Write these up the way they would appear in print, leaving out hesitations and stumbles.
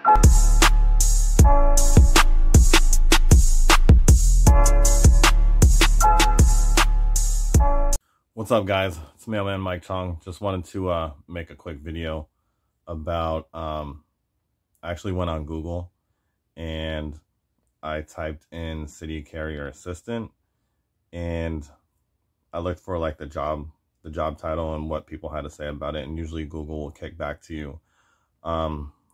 What's up, guys? It's Mailmanmikechong. Just wanted to make a quick video about I actually went on Google and I typed in city carrier assistant, and I looked for like the job title and what people had to say about it. And usually Google will kick back to you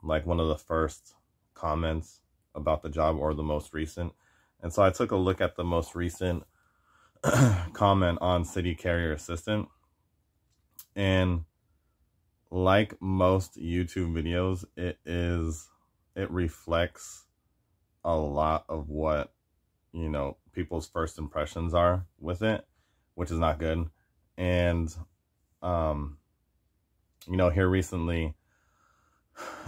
like one of the first comments about the job or the most recent. And so I took a look at the most recent comment on city carrier assistant, and like most YouTube videos, it reflects a lot of what, you know, people's first impressions are with it, which is not good. And you know, here recently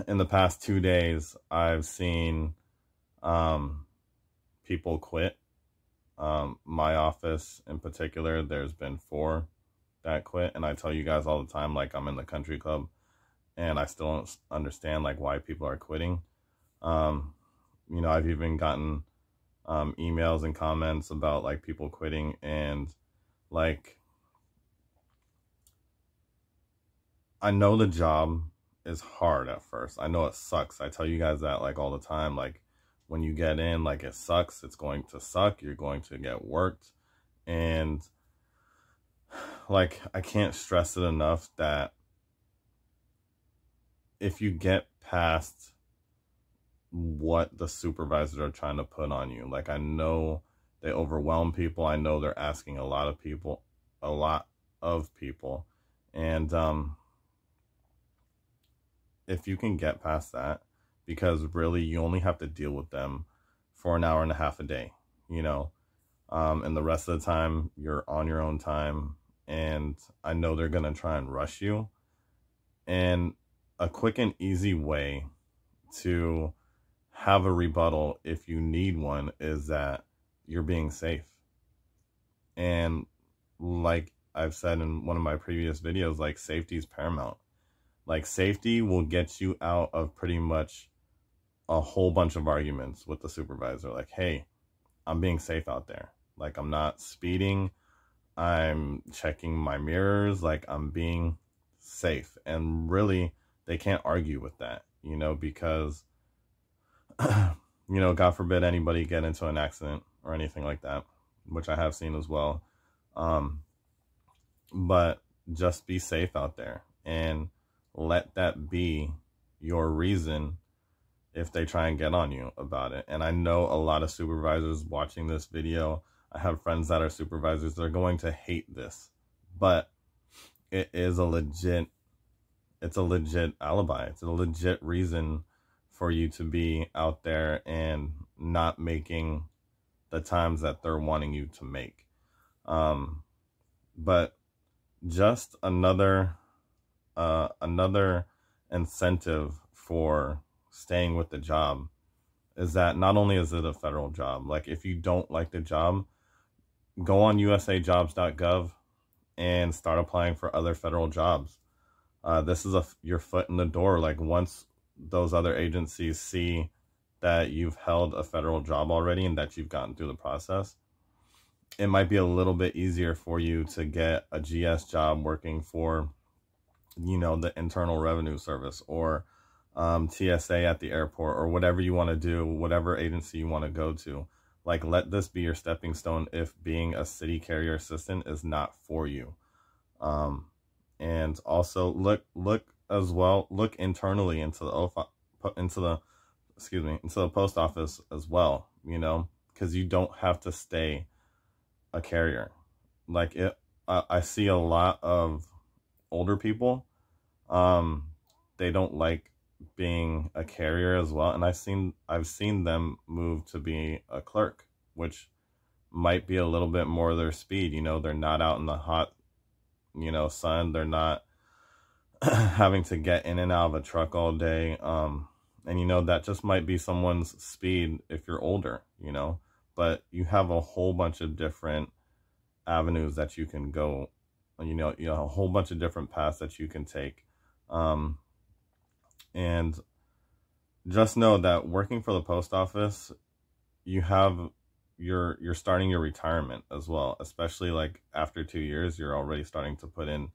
in the past 2 days, I've seen people quit. My office in particular, there's been 4 that quit, and I tell you guys all the time, like, I'm in the country club and I still don't understand like why people are quitting. You know, I've even gotten emails and comments about like people quitting, and like, I know the job is hard at first. I know it sucks. I tell you guys that like all the time. Like, when you get in, like, it sucks. It's going to suck. You're going to get worked. And like, I can't stress it enough that if you get past what the supervisors are trying to put on you, like, I know they overwhelm people. I know they're asking a lot of people. And if you can get past that, because really you only have to deal with them for an hour and a half a day, you know, and the rest of the time you're on your own time. And I know they're going to try and rush you. And a quick and easy way to have a rebuttal, if you need one, is that you're being safe. And like I've said in one of my previous videos, like, safety is paramount. Like, safety will get you out of pretty much a whole bunch of arguments with the supervisor. Like, hey, I'm being safe out there. Like, I'm not speeding. I'm checking my mirrors. Like, I'm being safe. And really, they can't argue with that, you know, because, you know, God forbid anybody get into an accident or anything like that, which I have seen as well. But just be safe out there, and let that be your reason if they try and get on you about it. And I know a lot of supervisors watching this video, I have friends that are supervisors, they're going to hate this, but it is a legit alibi. It's a legit reason for you to be out there and not making the times that they're wanting you to make. But just another incentive for staying with the job is that not only is it a federal job, like, if you don't like the job, go on usajobs.gov and start applying for other federal jobs. This is your foot in the door. Like, once those other agencies see that you've held a federal job already and that you've gotten through the process, it might be a little bit easier for you to get a GS job working for, you know, the Internal Revenue Service, or TSA at the airport, or whatever you want to do, whatever agency you want to go to. Like, let this be your stepping stone if being a city carrier assistant is not for you. And also look internally into the post office as well, you know, because you don't have to stay a carrier. Like, I see a lot of older people, they don't like being a carrier as well, and I've seen them move to be a clerk, which might be a little bit more their speed. You know, they're not out in the hot, you know, sun. They're not having to get in and out of a truck all day. And you know, that just might be someone's speed if you're older, you know, but you have a whole bunch of different avenues that you can go, you know, a whole bunch of different paths that you can take. And just know that working for the post office, you're starting your retirement as well, especially like after 2 years, you're already starting to put in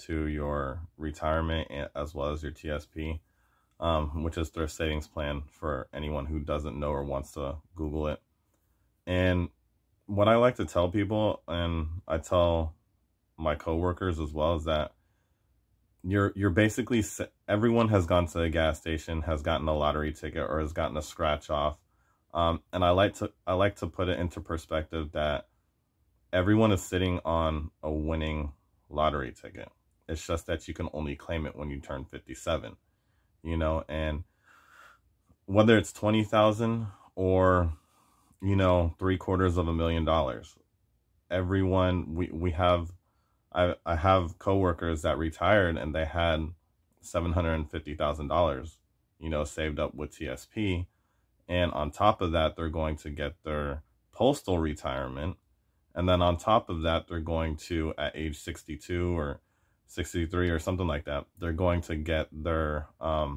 to your retirement as well as your TSP, which is their savings plan for anyone who doesn't know or wants to Google it. And what I like to tell people, and I tell my coworkers as well, is that you're basically, everyone has gone to a gas station, has gotten a lottery ticket, or has gotten a scratch off. And I like to put it into perspective that everyone is sitting on a winning lottery ticket. It's just that you can only claim it when you turn 57, you know, and whether it's 20,000 or, you know, $750,000, everyone, we have, I have coworkers that retired and they had $750,000, you know, saved up with TSP. And on top of that, they're going to get their postal retirement. And then on top of that, they're going to, at age 62 or 63 or something like that, they're going to get their oh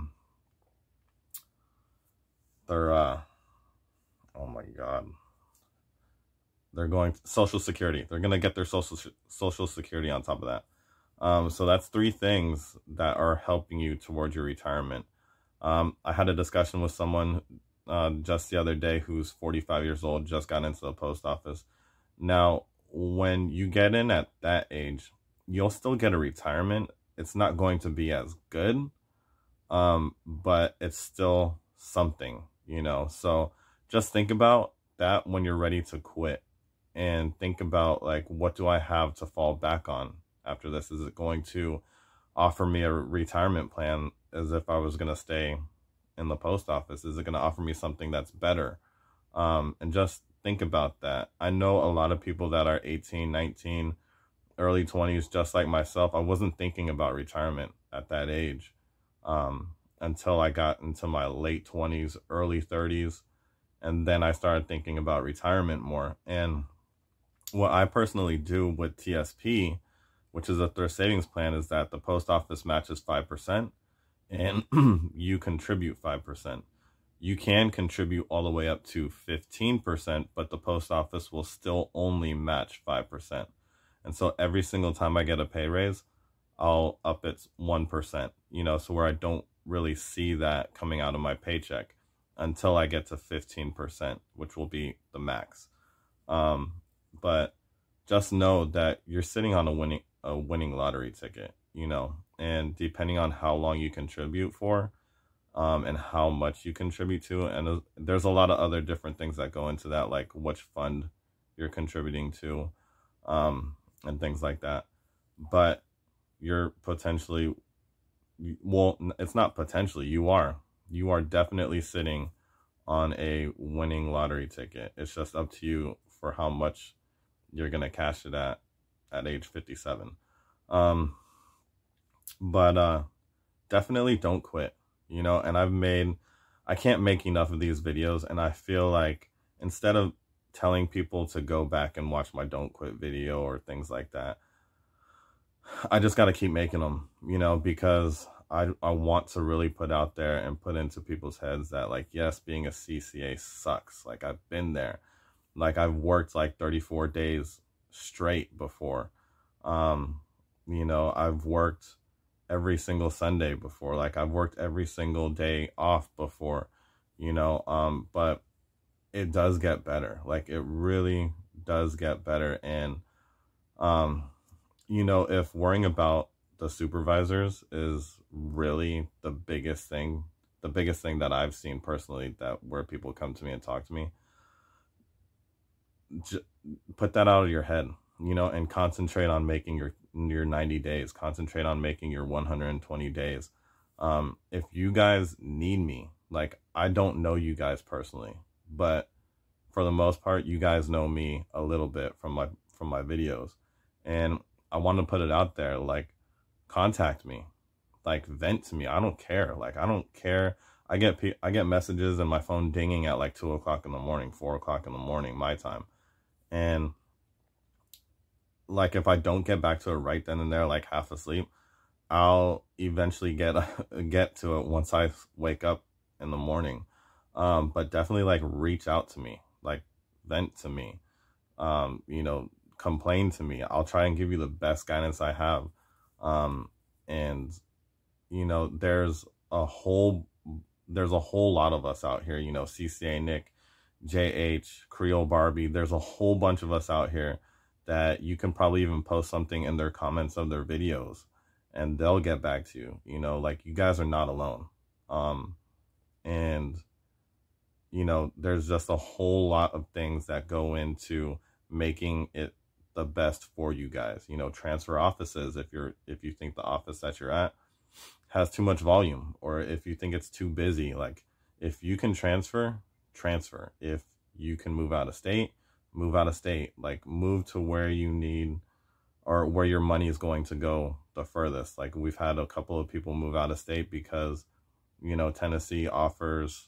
my God, they're going to Social Security. They're going to get their Social Security on top of that. So that's 3 things that are helping you towards your retirement. I had a discussion with someone just the other day who's 45 years old, just got into the post office. Now, when you get in at that age, you'll still get a retirement. It's not going to be as good, but it's still something, you know. So just think about that when you're ready to quit, and think about, like, what do I have to fall back on after this? Is it going to offer me a retirement plan as if I was going to stay in the post office? Is it going to offer me something that's better? And just think about that. I know a lot of people that are 18, 19, early 20s, just like myself. I wasn't thinking about retirement at that age until I got into my late 20s, early 30s. And then I started thinking about retirement more. And what I personally do with TSP, which is a thrift savings plan, is that the post office matches 5% and you contribute 5%. You can contribute all the way up to 15%, but the post office will still only match 5%. And so every single time I get a pay raise, I'll up it 1%, you know, so where I don't really see that coming out of my paycheck until I get to 15%, which will be the max. But just know that you're sitting on a winning lottery ticket, you know, and depending on how long you contribute for, and how much you contribute to, and there's a lot of other different things that go into that, like which fund you're contributing to, and things like that. But you're potentially, well, it's not potentially, you are definitely sitting on a winning lottery ticket. It's just up to you for how much you're gonna cash it at age 57. But definitely don't quit, you know. And I can't make enough of these videos, and I feel like instead of telling people to go back and watch my don't quit video or things like that, I just got to keep making them, you know, because I want to really put out there and put into people's heads that, like, yes, being a CCA sucks. Like, I've been there. Like, I've worked like 34 days straight before. You know, I've worked every single Sunday before. Like, I've worked every single day off before, you know, but it does get better. Like, it really does get better. And, you know, if worrying about the supervisors is really the biggest thing that I've seen personally, that where people come to me and talk to me, put that out of your head, you know, and concentrate on making your 90 days, concentrate on making your 120 days. If you guys need me, like, I don't know you guys personally, but for the most part, you guys know me a little bit from my videos, and I want to put it out there. Like, contact me, like, vent to me. I don't care. Like, I don't care. I get messages and my phone dinging at like 2 o'clock in the morning, 4 o'clock in the morning, my time. And like, if I don't get back to it right then and there, like half asleep, I'll eventually get to it once I wake up in the morning. But definitely like reach out to me, like vent to me, you know, complain to me. I'll try and give you the best guidance I have. And you know, there's a whole lot of us out here, you know, CCA Nick, JH, Creole Barbie. There's a whole bunch of us out here that you can probably even post something in their comments of their videos and they'll get back to you. You know, like, you guys are not alone. And you know, there's just a whole lot of things that go into making it the best for you guys. You know, transfer offices if you think the office that you're at has too much volume, or if you think it's too busy. Like, if you can transfer. If you can move out of state, move out of state. Like, move to where you need, or where your money is going to go the furthest. Like, we've had a couple of people move out of state because, you know, Tennessee offers,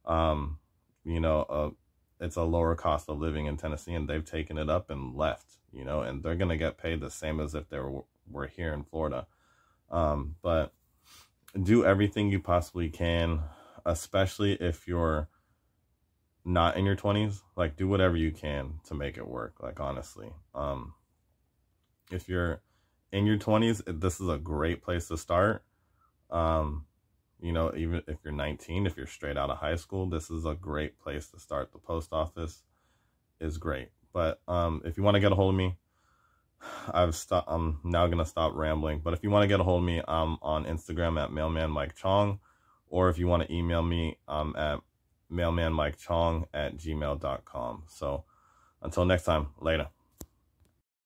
you know, it's a lower cost of living in Tennessee, and they've taken it up and left, you know, and they're going to get paid the same as if they were here in Florida. But do everything you possibly can, especially if you're not in your 20s. Like, do whatever you can to make it work. Like, honestly, if you're in your 20s, this is a great place to start. You know, even if you're 19, if you're straight out of high school, this is a great place to start. The post office is great. But if you want to get a hold of me, I'm now going to stop rambling. But if you want to get a hold of me, I'm on Instagram at Mailmanmikechong. Or if you want to email me, at mailmanmikechong@gmail.com. So until next time, later.